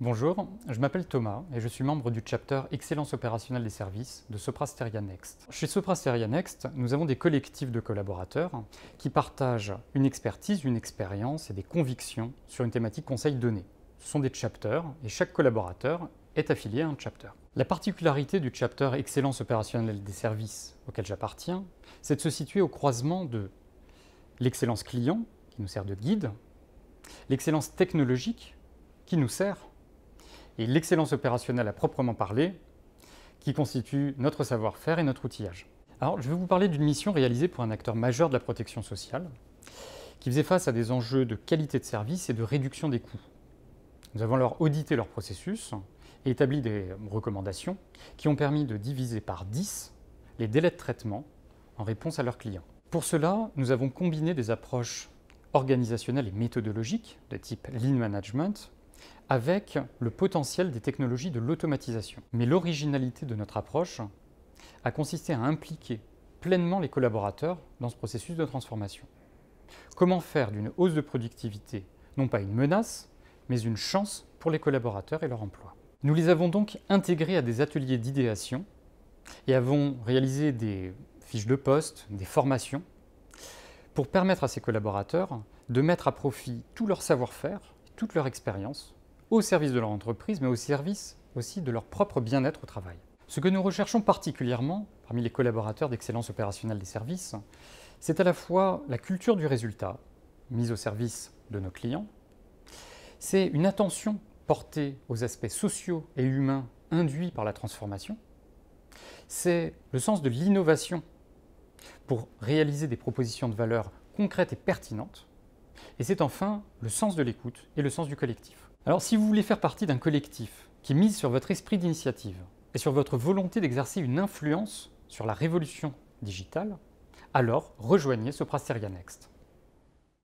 Bonjour, je m'appelle Thomas et je suis membre du chapter Excellence opérationnelle des services de Sopra Steria Next. Chez Sopra Steria Next, nous avons des collectifs de collaborateurs qui partagent une expertise, une expérience et des convictions sur une thématique conseil donnée. Ce sont des chapters et chaque collaborateur est affilié à un chapter. La particularité du chapter Excellence opérationnelle des services auquel j'appartiens, c'est de se situer au croisement de l'excellence client, qui nous sert de guide, l'excellence technologique, qui nous sert, et l'excellence opérationnelle à proprement parler, qui constitue notre savoir-faire et notre outillage. Alors, je vais vous parler d'une mission réalisée pour un acteur majeur de la protection sociale, qui faisait face à des enjeux de qualité de service et de réduction des coûts. Nous avons alors audité leur processus et établi des recommandations qui ont permis de diviser par 10 les délais de traitement en réponse à leurs clients. Pour cela, nous avons combiné des approches organisationnelles et méthodologiques de type Lean Management avec le potentiel des technologies de l'automatisation. Mais l'originalité de notre approche a consisté à impliquer pleinement les collaborateurs dans ce processus de transformation. Comment faire d'une hausse de productivité non pas une menace, mais une chance pour les collaborateurs et leur emploi. Nous les avons donc intégrés à des ateliers d'idéation et avons réalisé des fiches de poste, des formations, pour permettre à ces collaborateurs de mettre à profit tout leur savoir-faire, toute leur expérience, au service de leur entreprise, mais au service aussi de leur propre bien-être au travail. Ce que nous recherchons particulièrement parmi les collaborateurs d'excellence opérationnelle des services, c'est à la fois la culture du résultat, mise au service de nos clients, c'est une attention portée aux aspects sociaux et humains induits par la transformation, c'est le sens de l'innovation pour réaliser des propositions de valeur concrètes et pertinentes, et c'est enfin le sens de l'écoute et le sens du collectif. Alors si vous voulez faire partie d'un collectif qui mise sur votre esprit d'initiative et sur votre volonté d'exercer une influence sur la révolution digitale, alors rejoignez Sopra Steria Next.